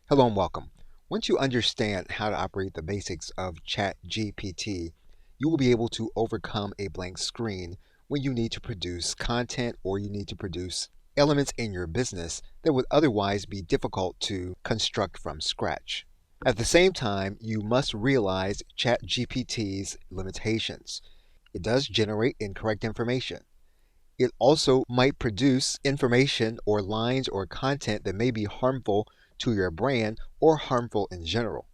Hello and welcome. Once you understand how to operate the basics of ChatGPT, you will be able to overcome a blank screen when you need to produce content or you need to produce elements in your business that would otherwise be difficult to construct from scratch. At the same time, you must realize ChatGPT's limitations. It does generate incorrect information. It also might produce information or lines or content that may be harmful to your brand or harmful in general.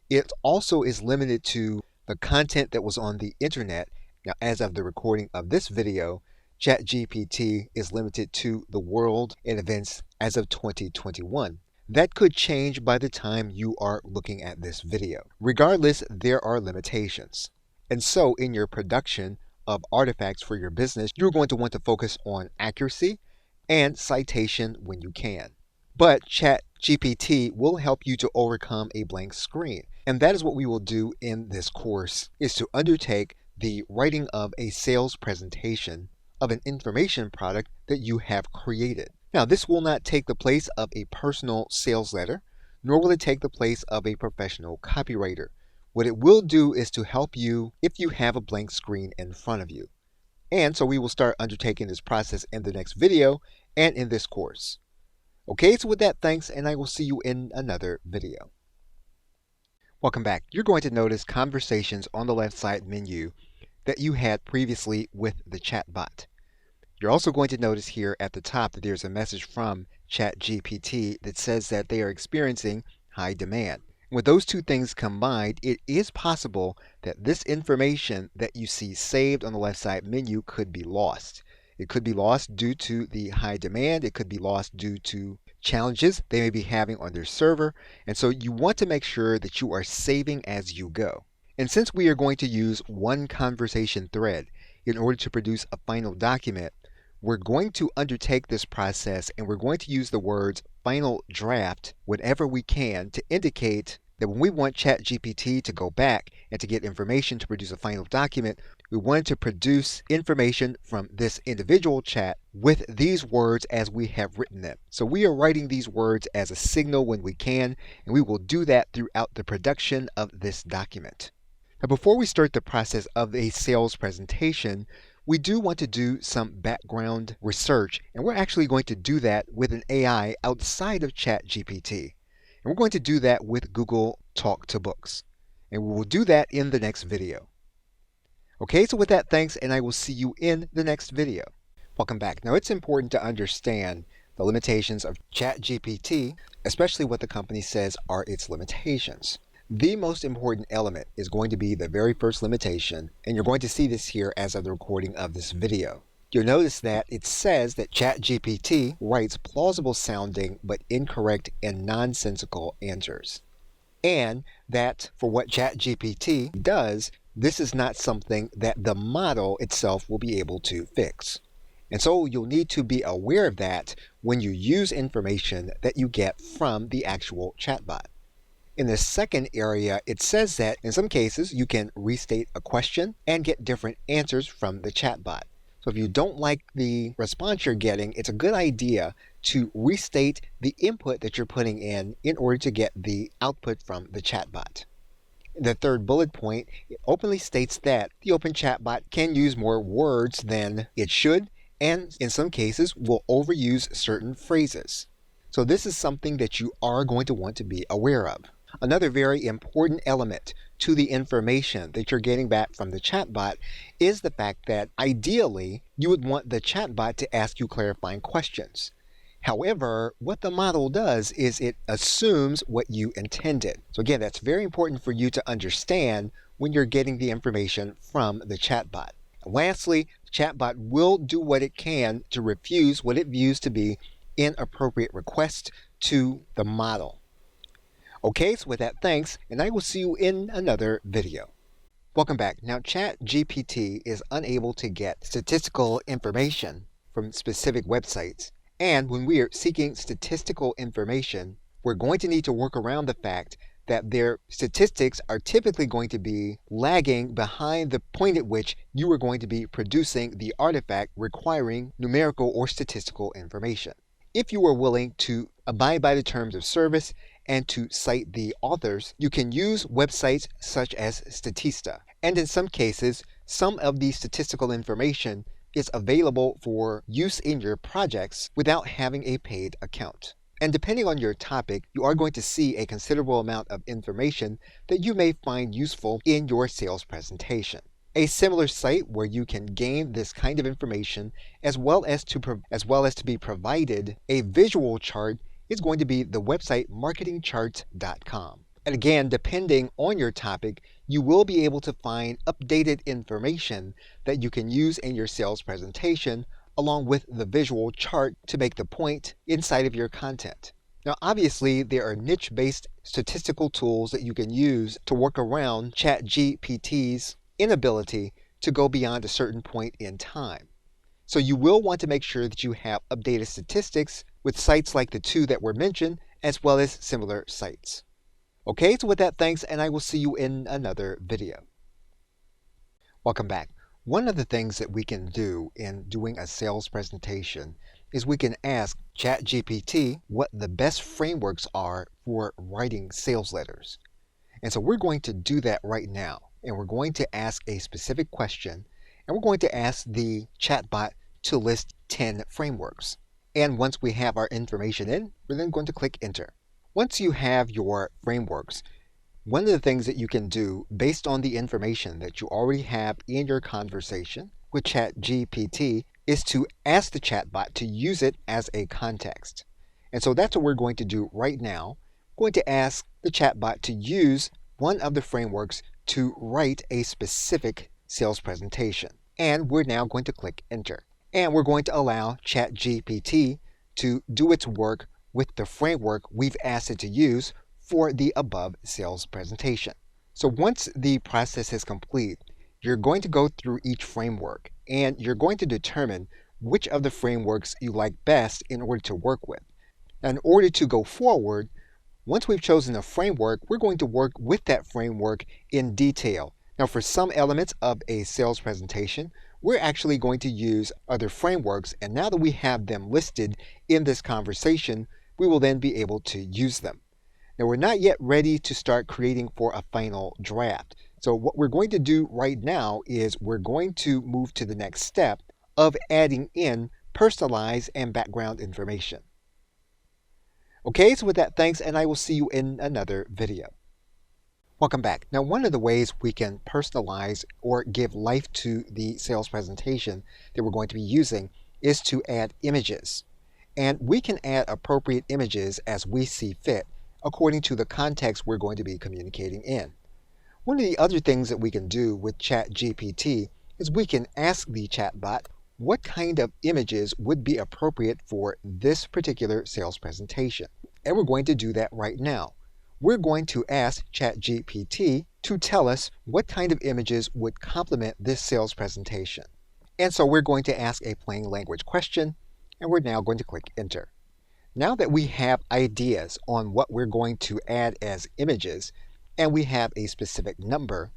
It also is limited to the content that was on the internet. Now, as of the recording of this video, ChatGPT is limited to the world and events as of 2021. That could change by the time you are looking at this video. Regardless, there are limitations. And so in your production of artifacts for your business, you're going to want to focus on accuracy and citation when you can. But ChatGPT will help you to overcome a blank screen. And that is what we will do in this course, is to undertake the writing of a sales presentation of an information product that you have created. Now, this will not take the place of a personal sales letter, nor will it take the place of a professional copywriter. What it will do is to help you if you have a blank screen in front of you. And so we will start undertaking this process in the next video and in this course. Okay, so with that, thanks, and I will see you in another video. Welcome back. You're going to notice conversations on the left side menu that you had previously with the chatbot. You're also going to notice here at the top that there's a message from ChatGPT that says that they are experiencing high demand. With those two things combined, it is possible that this information that you see saved on the left side menu could be lost. It could be lost due to the high demand. It could be lost due to challenges they may be having on their server. And so you want to make sure that you are saving as you go. And since we are going to use one conversation thread in order to produce a final document, we're going to undertake this process and we're going to use the words final draft whenever we can to indicate that when we want ChatGPT to go back and to get information to produce a final document, we want to produce information from this individual chat with these words as we have written them. So we are writing these words as a signal when we can, and we will do that throughout the production of this document. Now, before we start the process of a sales presentation, we do want to do some background research, and we're actually going to do that with an AI outside of ChatGPT. And we're going to do that with Google Talk to Books. And we will do that in the next video. Okay, so with that, thanks, and I will see you in the next video. Welcome back. Now, it's important to understand the limitations of ChatGPT, especially what the company says are its limitations. The most important element is going to be the very first limitation, and you're going to see this here as of the recording of this video. You'll notice that it says that ChatGPT writes plausible sounding but incorrect and nonsensical answers. And that for what ChatGPT does, this is not something that the model itself will be able to fix. And so you'll need to be aware of that when you use information that you get from the actual chatbot. In the second area, it says that in some cases you can restate a question and get different answers from the chatbot. So if you don't like the response you're getting, it's a good idea to restate the input that you're putting in order to get the output from the chatbot. The third bullet point, it openly states that the open chatbot can use more words than it should, and in some cases will overuse certain phrases. So this is something that you are going to want to be aware of. Another very important element to the information that you're getting back from the chatbot is the fact that ideally you would want the chatbot to ask you clarifying questions. However, what the model does is it assumes what you intended. So again, that's very important for you to understand when you're getting the information from the chatbot. Lastly, the chatbot will do what it can to refuse what it views to be inappropriate requests to the model. Okay, so with that, thanks, and I will see you in another video. Welcome back. Now, ChatGPT is unable to get statistical information from specific websites. And when we are seeking statistical information, we're going to need to work around the fact that their statistics are typically going to be lagging behind the point at which you are going to be producing the artifact requiring numerical or statistical information. If you are willing to abide by the terms of service and to cite the authors, you can use websites such as Statista. And in some cases, some of the statistical information is available for use in your projects without having a paid account. And depending on your topic, you are going to see a considerable amount of information that you may find useful in your sales presentation. A similar site where you can gain this kind of information as well as to be provided a visual chart is going to be the website marketingcharts.com. And again, depending on your topic, you will be able to find updated information that you can use in your sales presentation along with the visual chart to make the point inside of your content. Now, obviously, there are niche-based statistical tools that you can use to work around ChatGPT's inability to go beyond a certain point in time. So you will want to make sure that you have updated statistics with sites like the two that were mentioned, as well as similar sites. Okay, so with that, thanks, and I will see you in another video. Welcome back. One of the things that we can do in doing a sales presentation is we can ask ChatGPT what the best frameworks are for writing sales letters. And so we're going to do that right now. And we're going to ask a specific question, and we're going to ask the chatbot to list 10 frameworks. And once we have our information in, we're then going to click enter. Once you have your frameworks, one of the things that you can do based on the information that you already have in your conversation with ChatGPT is to ask the chatbot to use it as a context. And so that's what we're going to do right now. We're going to ask the chatbot to use one of the frameworks to write a specific sales presentation. And we're now going to click enter. And we're going to allow ChatGPT to do its work with the framework we've asked it to use for the above sales presentation. So once the process is complete, you're going to go through each framework and you're going to determine which of the frameworks you like best in order to work with. Now, in order to go forward, once we've chosen a framework, we're going to work with that framework in detail. Now, for some elements of a sales presentation, we're actually going to use other frameworks, and now that we have them listed in this conversation, we will then be able to use them. Now, we're not yet ready to start creating for a final draft. So what we're going to do right now is we're going to move to the next step of adding in personalized and background information. Okay, so with that, thanks, and I will see you in another video. Welcome back. Now, one of the ways we can personalize or give life to the sales presentation that we're going to be using is to add images. And we can add appropriate images as we see fit according to the context we're going to be communicating in. One of the other things that we can do with ChatGPT is we can ask the chatbot what kind of images would be appropriate for this particular sales presentation. And we're going to do that right now. We're going to ask ChatGPT to tell us what kind of images would complement this sales presentation. And so we're going to ask a plain language question, and we're now going to click enter. Now that we have ideas on what we're going to add as images, and we have a specific number,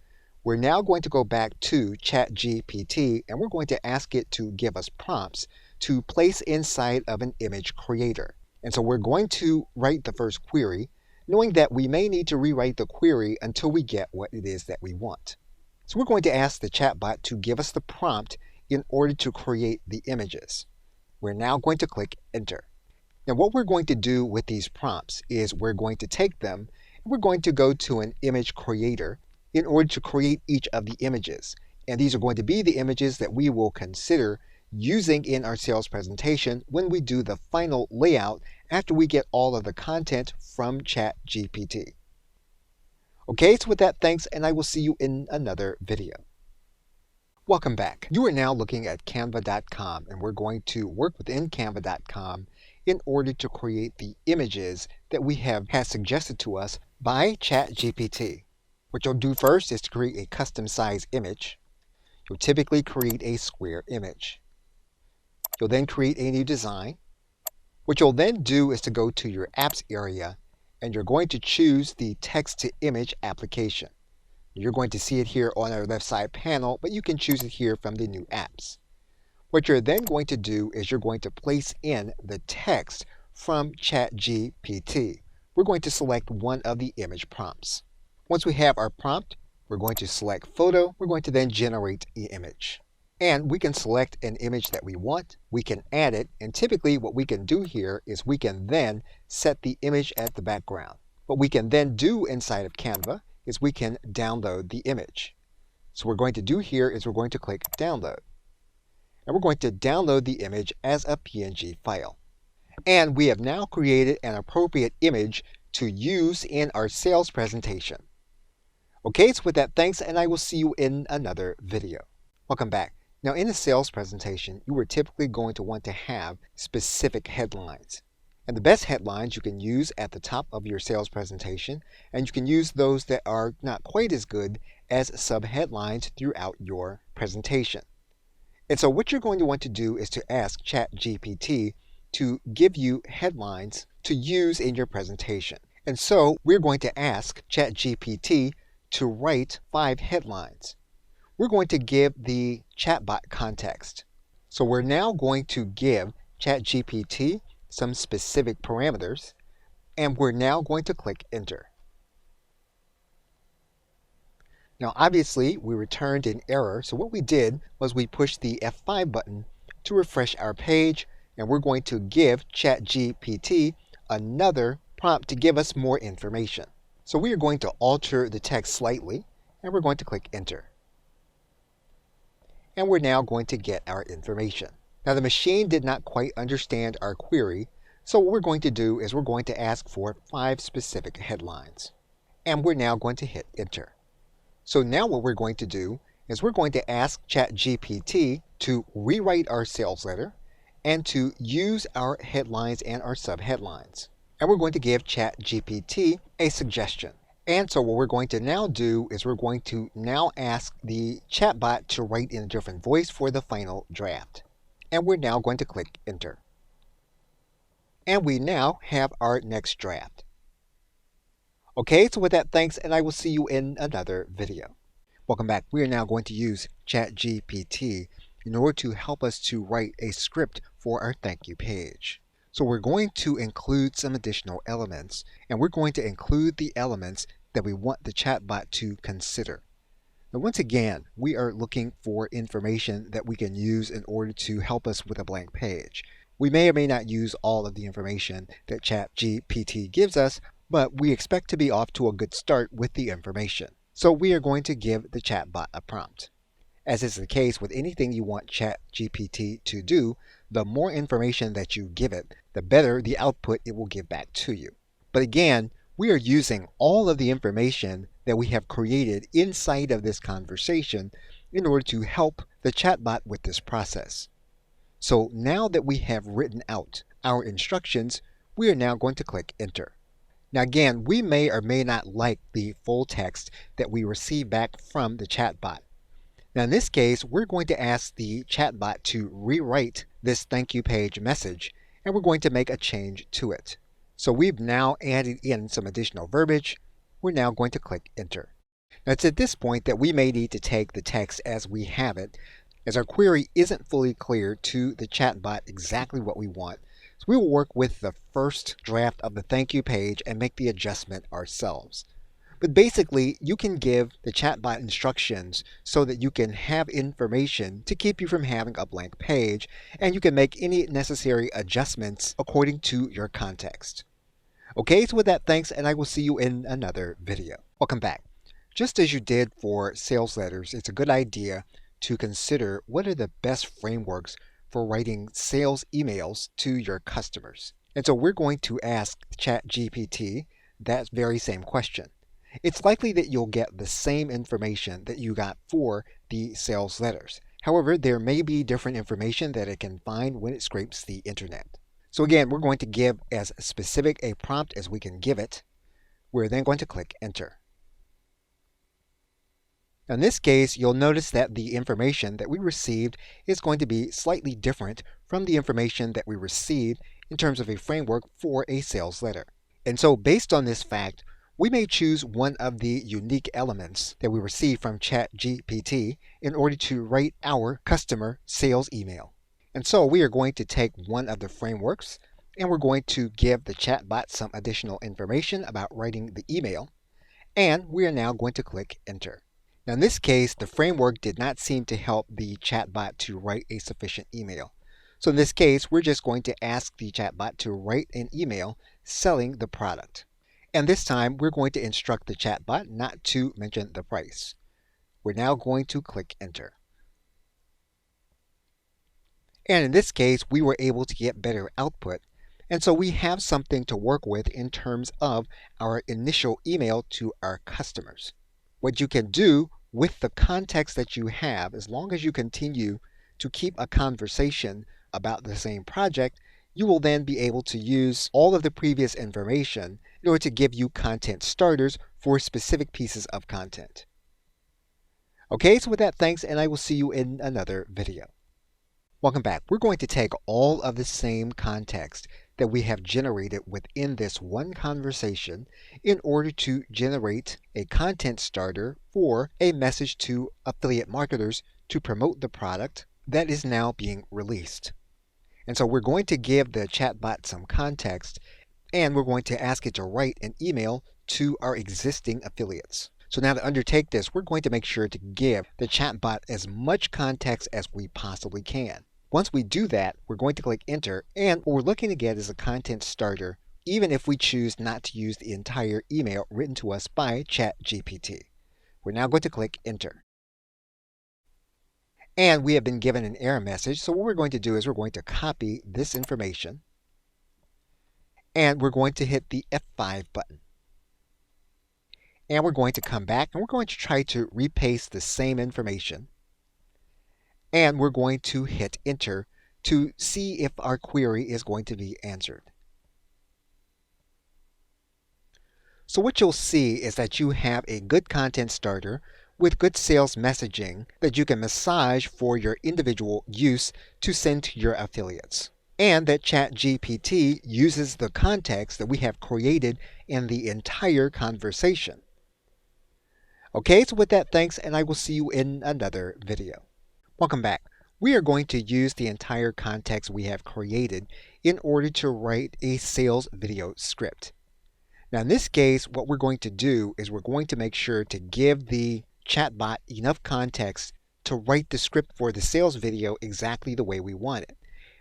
we're now going to go back to ChatGPT and we're going to ask it to give us prompts to place inside of an image creator. And so we're going to write the first query, knowing that we may need to rewrite the query until we get what it is that we want. So we're going to ask the chatbot to give us the prompt in order to create the images. We're now going to click enter. Now what we're going to do with these prompts is we're going to take them and we're going to go to an image creator in order to create each of the images. And these are going to be the images that we will consider using in our sales presentation when we do the final layout after we get all of the content from ChatGPT. Okay, so with that, thanks, and I will see you in another video. Welcome back. You are now looking at canva.com, and we're going to work within canva.com in order to create the images that we have had suggested to us by ChatGPT. What you'll do first is to create a custom size image. You'll typically create a square image. You'll then create a new design. What you'll then do is to go to your apps area and you're going to choose the text to image application. You're going to see it here on our left side panel, but you can choose it here from the new apps. What you're then going to do is you're going to place in the text from ChatGPT. we're going to select one of the image prompts. Once we have our prompt, we're going to select photo. We're going to then generate the image. And we can select an image that we want. We can add it. And typically what we can do here is we can then set the image as the background. What we can then do inside of Canva is we can download the image. So what we're going to do here is we're going to click download. And we're going to download the image as a PNG file. And we have now created an appropriate image to use in our sales presentation. Okay, so with that, thanks, and I will see you in another video. Welcome back. Now, in a sales presentation, you are typically going to want to have specific headlines. And the best headlines you can use at the top of your sales presentation, and you can use those that are not quite as good as subheadlines throughout your presentation. And so what you're going to want to do is to ask ChatGPT to give you headlines to use in your presentation. And so we're going to ask ChatGPT to write 5 headlines. We're going to give the chatbot context. So we're now going to give ChatGPT some specific parameters, and we're now going to click enter. Now obviously we returned an error, so what we did was we pushed the F5 button to refresh our page, and we're going to give ChatGPT another prompt to give us more information. So we are going to alter the text slightly, and we're going to click enter. And we're now going to get our information. Now the machine did not quite understand our query, so what we're going to do is we're going to ask for 5 specific headlines. And we're now going to hit enter. So now what we're going to do is we're going to ask ChatGPT to rewrite our sales letter and to use our headlines and our subheadlines. And we're going to give ChatGPT a suggestion. And so what we're going to now do is we're going to now ask the chatbot to write in a different voice for the final draft. And we're now going to click enter. And we now have our next draft. Okay, so with that, thanks, and I will see you in another video. Welcome back. We are now going to use ChatGPT in order to help us to write a script for our thank you page. So we're going to include some additional elements, and we're going to include the elements that we want the chatbot to consider. Now once again, we are looking for information that we can use in order to help us with a blank page. We may or may not use all of the information that ChatGPT gives us, but we expect to be off to a good start with the information. So we are going to give the chatbot a prompt. As is the case with anything you want ChatGPT to do, the more information that you give it, the better the output it will give back to you. But again, we are using all of the information that we have created inside of this conversation in order to help the chatbot with this process. So now that we have written out our instructions, we are now going to click enter. Now again, we may or may not like the full text that we receive back from the chatbot. Now in this case, we're going to ask the chatbot to rewrite this thank you page message, and we're going to make a change to it. So we've now added in some additional verbiage. We're now going to click enter. Now it's at this point that we may need to take the text as we have it, as our query isn't fully clear to the chatbot exactly what we want. So we will work with the first draft of the thank you page and make the adjustment ourselves. But basically, you can give the chatbot instructions so that you can have information to keep you from having a blank page, and you can make any necessary adjustments according to your context. Okay, so with that, thanks, and I will see you in another video. Welcome back. Just as you did for sales letters, it's a good idea to consider what are the best frameworks for writing sales emails to your customers. And so we're going to ask ChatGPT that very same question. It's likely that you'll get the same information that you got for the sales letters. However, there may be different information that it can find when it scrapes the internet. So again, we're going to give as specific a prompt as we can give it. We're then going to click enter. Now in this case, you'll notice that the information that we received is going to be slightly different from the information that we received in terms of a framework for a sales letter. And so based on this fact, we may choose one of the unique elements that we receive from ChatGPT in order to write our customer sales email. And so we are going to take one of the frameworks and we're going to give the chatbot some additional information about writing the email, and we are now going to click Enter. Now in this case, the framework did not seem to help the chatbot to write a sufficient email. So in this case, we're just going to ask the chatbot to write an email selling the product. And this time, we're going to instruct the chatbot not to mention the price. We're now going to click Enter. And in this case, we were able to get better output. And so we have something to work with in terms of our initial email to our customers. What you can do with the context that you have, as long as you continue to keep a conversation about the same project, you will then be able to use all of the previous information in order to give you content starters for specific pieces of content. Okay, so with that, thanks, and I will see you in another video. Welcome back. We're going to take all of the same context that we have generated within this one conversation in order to generate a content starter for a message to affiliate marketers to promote the product that is now being released. And so we're going to give the chatbot some context, and we're going to ask it to write an email to our existing affiliates. So now to undertake this, we're going to make sure to give the chatbot as much context as we possibly can. Once we do that, we're going to click Enter, and what we're looking to get is a content starter, even if we choose not to use the entire email written to us by ChatGPT. We're now going to click Enter. And we have been given an error message, so what we're going to do is we're going to copy this information, and we're going to hit the F5 button. And we're going to come back, and we're going to try to repaste the same information. And we're going to hit Enter to see if our query is going to be answered. So what you'll see is that you have a good content starter with good sales messaging that you can massage for your individual use to send to your affiliates. And that ChatGPT uses the context that we have created in the entire conversation. Okay, so with that, thanks, and I will see you in another video. Welcome back. We are going to use the entire context we have created in order to write a sales video script. Now in this case, what we're going to do is we're going to make sure to give the chatbot enough context to write the script for the sales video exactly the way we want it.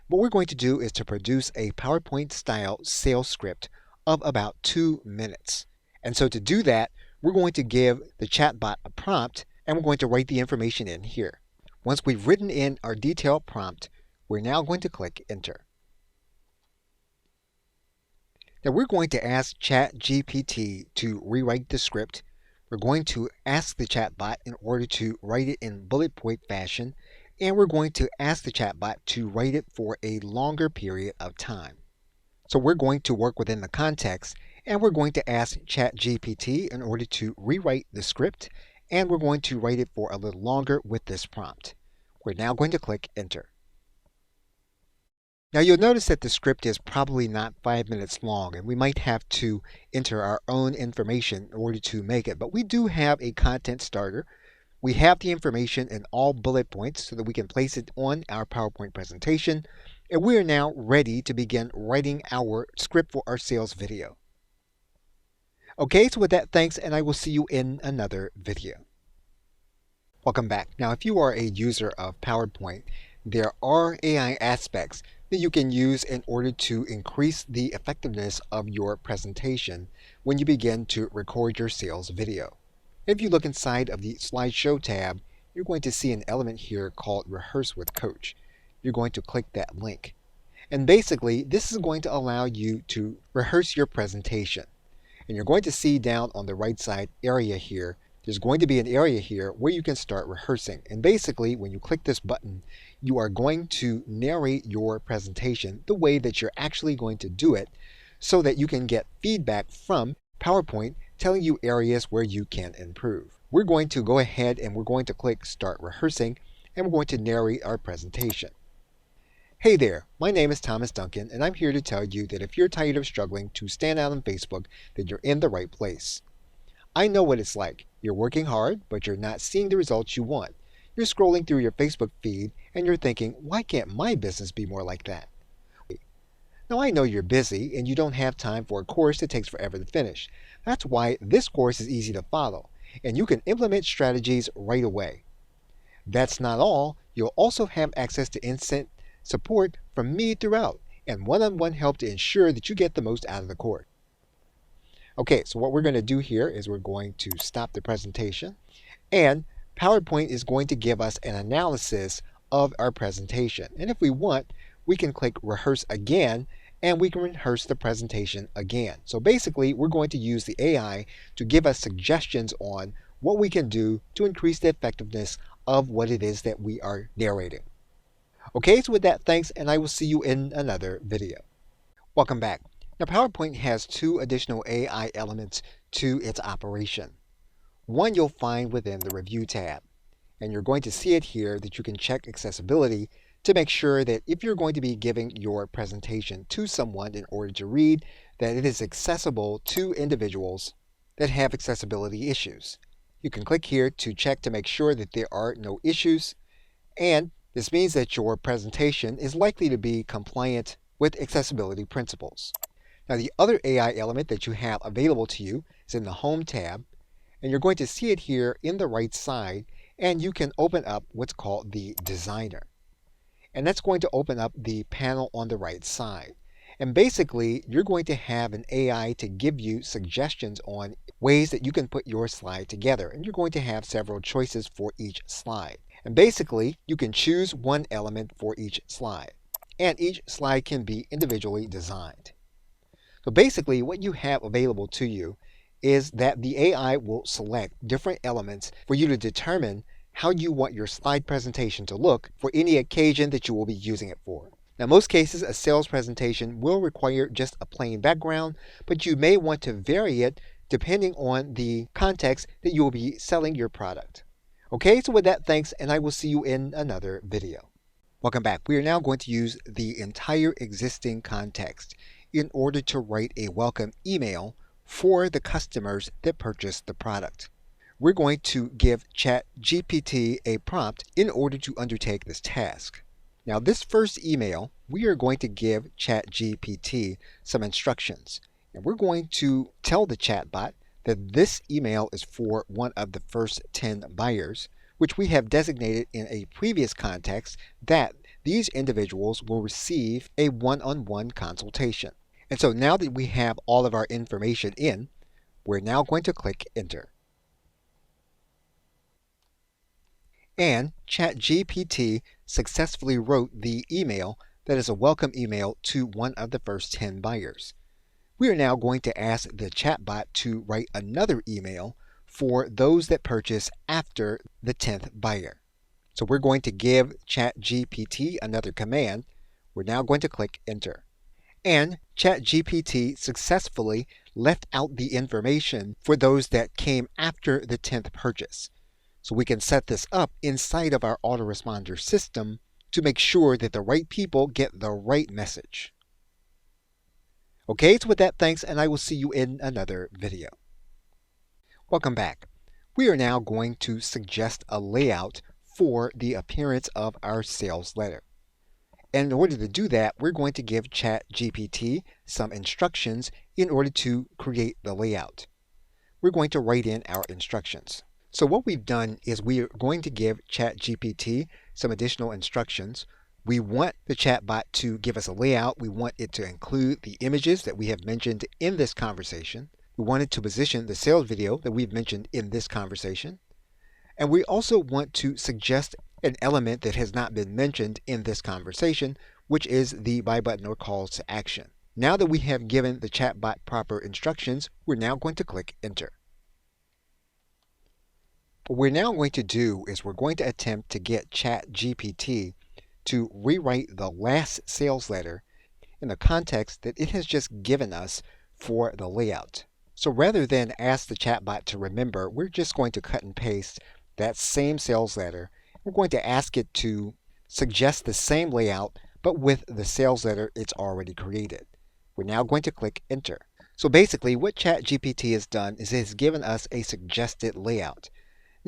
What we're going to do is to produce a PowerPoint style sales script of about 2 minutes. And so to do that, we're going to give the chatbot a prompt, and we're going to write the information in here. Once we've written in our detailed prompt, we're now going to click Enter. Now we're going to ask ChatGPT to rewrite the script. We're going to ask the chatbot in order to write it in bullet point fashion, and we're going to ask the chatbot to write it for a longer period of time. So we're going to work within the context, and we're going to ask ChatGPT in order to rewrite the script, and we're going to write it for a little longer with this prompt. We're now going to click Enter. Now you'll notice that the script is probably not 5 minutes long, and we might have to enter our own information in order to make it, but we do have a content starter. We have the information in all bullet points so that we can place it on our PowerPoint presentation, and we are now ready to begin writing our script for our sales video. Okay, so with that, thanks, and I will see you in another video. Welcome back. Now, if you are a user of PowerPoint, there are AI aspects that you can use in order to increase the effectiveness of your presentation when you begin to record your sales video. If you look inside of the Slideshow tab, you're going to see an element here called Rehearse with Coach. You're going to click that link. And basically, this is going to allow you to rehearse your presentation. And you're going to see down on the right side area here, there's going to be an area here where you can start rehearsing. And basically, when you click this button, you are going to narrate your presentation the way that you're actually going to do it so that you can get feedback from PowerPoint telling you areas where you can improve. We're going to go ahead and we're going to click Start Rehearsing, and we're going to narrate our presentation. Hey there, my name is Thomas Duncan, and I'm here to tell you that if you're tired of struggling to stand out on Facebook, then you're in the right place. I know what it's like. You're working hard, but you're not seeing the results you want. You're scrolling through your Facebook feed, and you're thinking, why can't my business be more like that? Now I know you're busy and you don't have time for a course that takes forever to finish. That's why this course is easy to follow, and you can implement strategies right away. That's not all. You'll also have access to instant support from me throughout and one-on-one help to ensure that you get the most out of the course. Okay, so what we're going to do here is we're going to stop the presentation, and PowerPoint is going to give us an analysis of our presentation. And if we want, we can click rehearse again and we can rehearse the presentation again. So basically, we're going to use the AI to give us suggestions on what we can do to increase the effectiveness of what it is that we are narrating. Okay, so with that, thanks, and I will see you in another video. Welcome back. Now, PowerPoint has two additional AI elements to its operation. One you'll find within the Review tab, and you're going to see it here that you can check accessibility to make sure that if you're going to be giving your presentation to someone in order to read, that it is accessible to individuals that have accessibility issues. You can click here to check to make sure that there are no issues, and this means that your presentation is likely to be compliant with accessibility principles. Now, the other AI element that you have available to you is in the Home tab, and you're going to see it here in the right side, and you can open up what's called the Designer. And that's going to open up the panel on the right side. And basically, you're going to have an AI to give you suggestions on ways that you can put your slide together. And you're going to have several choices for each slide. And basically, you can choose one element for each slide. And each slide can be individually designed. So basically, what you have available to you is that the AI will select different elements for you to determine how you want your slide presentation to look for any occasion that you will be using it for. Now, most cases, a sales presentation will require just a plain background, but you may want to vary it depending on the context that you will be selling your product. Okay, so with that, thanks, and I will see you in another video. Welcome back. We are now going to use the entire existing context in order to write a welcome email for the customers that purchased the product. We're going to give ChatGPT a prompt in order to undertake this task. Now, this first email, we are going to give ChatGPT some instructions. And we're going to tell the chatbot that this email is for one of the first 10 buyers, which we have designated in a previous context that these individuals will receive a one-on-one consultation. And so now that we have all of our information in, we're now going to click Enter. And ChatGPT successfully wrote the email that is a welcome email to one of the first 10 buyers. We are now going to ask the chatbot to write another email for those that purchase after the 10th buyer. So we're going to give ChatGPT another command. We're now going to click Enter. And ChatGPT successfully left out the information for those that came after the 10th purchase. So we can set this up inside of our autoresponder system to make sure that the right people get the right message. Okay, so with that, thanks, and I will see you in another video. Welcome back. We are now going to suggest a layout for the appearance of our sales letter. And in order to do that, we're going to give ChatGPT some instructions in order to create the layout. We're going to write in our instructions. So what we've done is we are going to give ChatGPT some additional instructions. We want the chatbot to give us a layout. We want it to include the images that we have mentioned in this conversation. We want it to position the sales video that we've mentioned in this conversation. And we also want to suggest an element that has not been mentioned in this conversation, which is the buy button or calls to action. Now that we have given the chatbot proper instructions, we're now going to click Enter. What we're now going to do is we're going to attempt to get ChatGPT to rewrite the last sales letter in the context that it has just given us for the layout. So rather than ask the chatbot to remember, we're just going to cut and paste that same sales letter. We're going to ask it to suggest the same layout, but with the sales letter it's already created. We're now going to click Enter. So basically what ChatGPT has done is it has given us a suggested layout.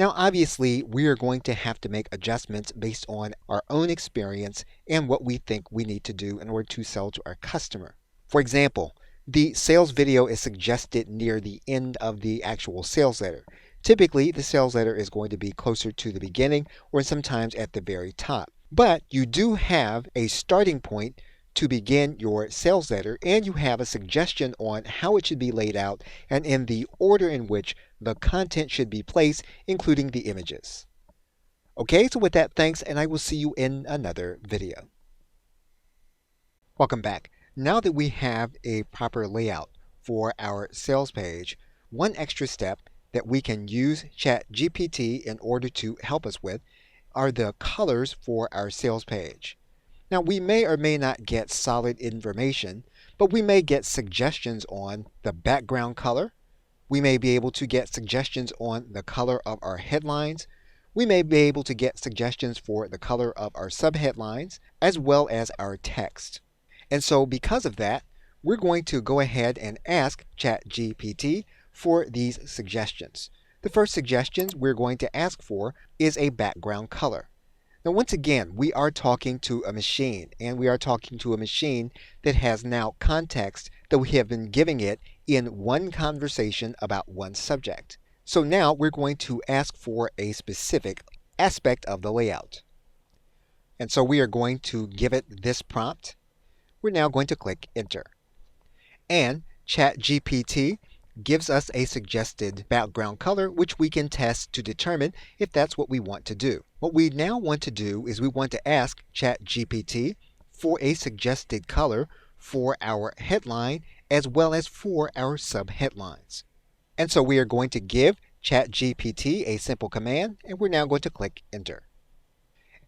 Now, obviously, we are going to have to make adjustments based on our own experience and what we think we need to do in order to sell to our customer. For example, the sales video is suggested near the end of the actual sales letter. Typically, the sales letter is going to be closer to the beginning or sometimes at the very top. But you do have a starting point to begin your sales letter, and you have a suggestion on how it should be laid out and in the order in which the content should be placed, including the images. Okay, so with that, thanks, and I will see you in another video. Welcome back. Now that we have a proper layout for our sales page, one extra step that we can use ChatGPT in order to help us with are the colors for our sales page. Now, we may or may not get solid information, but we may get suggestions on the background color. We may be able to get suggestions on the color of our headlines. We may be able to get suggestions for the color of our subheadlines, as well as our text. And so because of that, we're going to go ahead and ask ChatGPT for these suggestions. The first suggestions we're going to ask for is a background color. Now, once again, we are talking to a machine, and we are talking to a machine that has now context that we have been giving it in one conversation about one subject. So now we're going to ask for a specific aspect of the layout. And so we are going to give it this prompt. We're now going to click Enter. And ChatGPT gives us a suggested background color, which we can test to determine if that's what we want to do. What we now want to do is we want to ask ChatGPT for a suggested color for our headline as well as for our subheadlines. And so we are going to give ChatGPT a simple command, and we're now going to click Enter.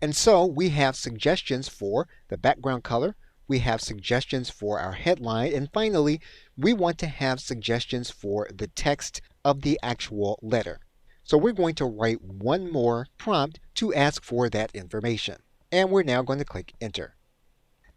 And so we have suggestions for the background color, we have suggestions for our headline, and finally, we want to have suggestions for the text of the actual letter. So we're going to write one more prompt to ask for that information. And we're now going to click Enter.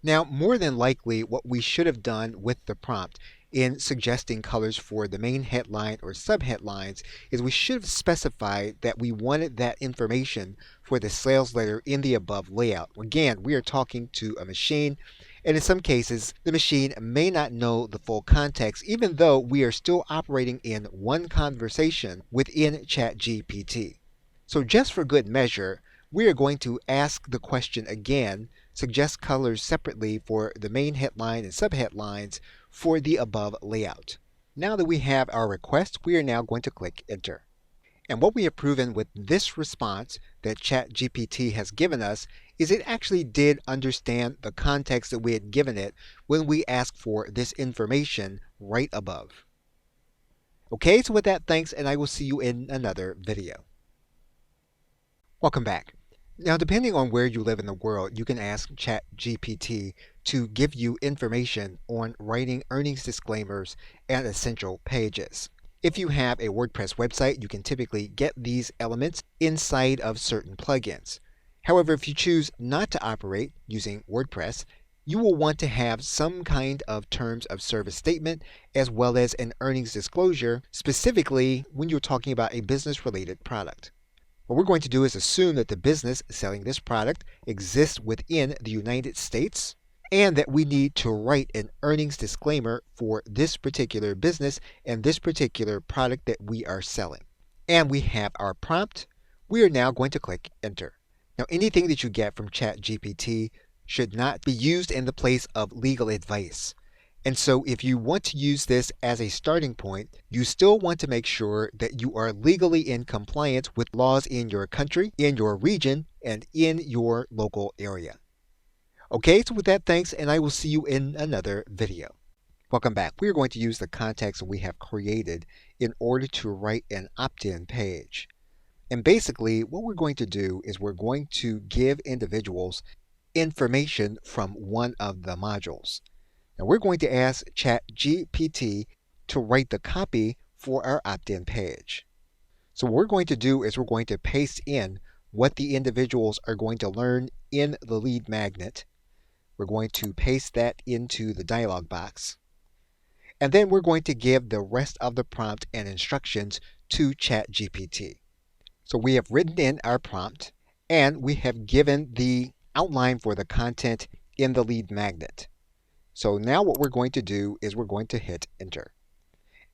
Now, more than likely, what we should have done with the prompt in suggesting colors for the main headline or subheadlines is we should have specified that we wanted that information for the sales letter in the above layout. Again, we are talking to a machine, and in some cases, the machine may not know the full context, even though we are still operating in one conversation within ChatGPT. So just for good measure, we are going to ask the question again, suggest colors separately for the main headline and subheadlines for the above layout. Now that we have our request, we are now going to click Enter. And what we have proven with this response that ChatGPT has given us is it actually did understand the context that we had given it when we asked for this information right above. Okay, so with that, thanks, and I will see you in another video. Welcome back. Now, depending on where you live in the world, you can ask ChatGPT to give you information on writing earnings disclaimers and essential pages. If you have a WordPress website, you can typically get these elements inside of certain plugins. However, if you choose not to operate using WordPress, you will want to have some kind of terms of service statement as well as an earnings disclosure, specifically when you're talking about a business-related product. What we're going to do is assume that the business selling this product exists within the United States and that we need to write an earnings disclaimer for this particular business and this particular product that we are selling. And we have our prompt. We are now going to click Enter. Now, anything that you get from ChatGPT should not be used in the place of legal advice. And so if you want to use this as a starting point, you still want to make sure that you are legally in compliance with laws in your country, in your region, and in your local area. Okay, so with that, thanks, and I will see you in another video. Welcome back. We are going to use the context we have created in order to write an opt-in page. And basically, what we're going to do is we're going to give individuals information from one of the modules. Now we're going to ask ChatGPT to write the copy for our opt-in page. So what we're going to do is we're going to paste in what the individuals are going to learn in the lead magnet. We're going to paste that into the dialog box. And then we're going to give the rest of the prompt and instructions to ChatGPT. So we have written in our prompt and we have given the outline for the content in the lead magnet. So now what we're going to do is we're going to hit enter.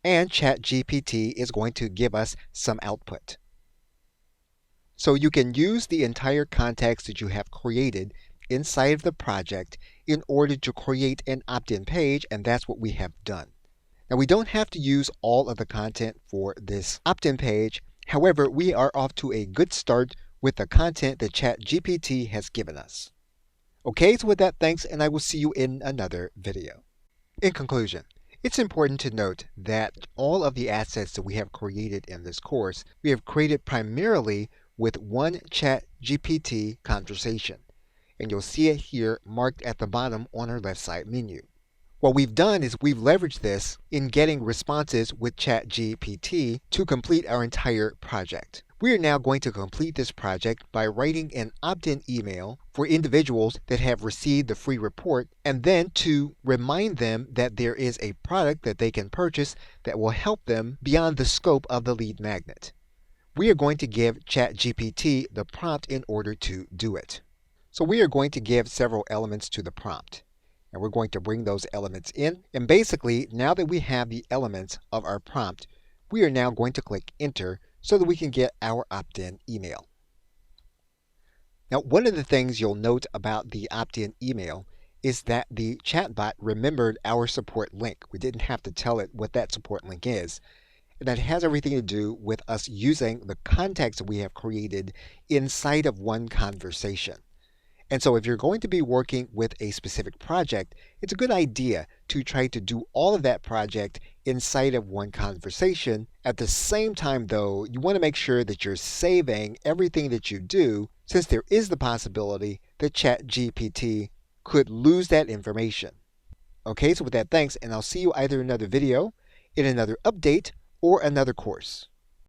And ChatGPT is going to give us some output. So you can use the entire context that you have created inside of the project in order to create an opt-in page, and that's what we have done. Now we don't have to use all of the content for this opt-in page. However, we are off to a good start with the content that ChatGPT has given us. Okay, so with that, thanks, and I will see you in another video. In conclusion, it's important to note that all of the assets that we have created in this course, we have created primarily with one ChatGPT conversation. And you'll see it here marked at the bottom on our left side menu. What we've done is we've leveraged this in getting responses with ChatGPT to complete our entire project. We are now going to complete this project by writing an opt-in email for individuals that have received the free report, and then to remind them that there is a product that they can purchase that will help them beyond the scope of the lead magnet. We are going to give ChatGPT the prompt in order to do it. So we are going to give several elements to the prompt. And we're going to bring those elements in. And basically, now that we have the elements of our prompt, we are now going to click enter so that we can get our opt-in email. Now, one of the things you'll note about the opt-in email is that the chatbot remembered our support link. We didn't have to tell it what that support link is. And that has everything to do with us using the context that we have created inside of one conversation. And so if you're going to be working with a specific project, it's a good idea to try to do all of that project inside of one conversation. At the same time, though, you want to make sure that you're saving everything that you do, since there is the possibility that ChatGPT could lose that information. Okay, so with that, thanks, and I'll see you either in another video, in another update, or another course.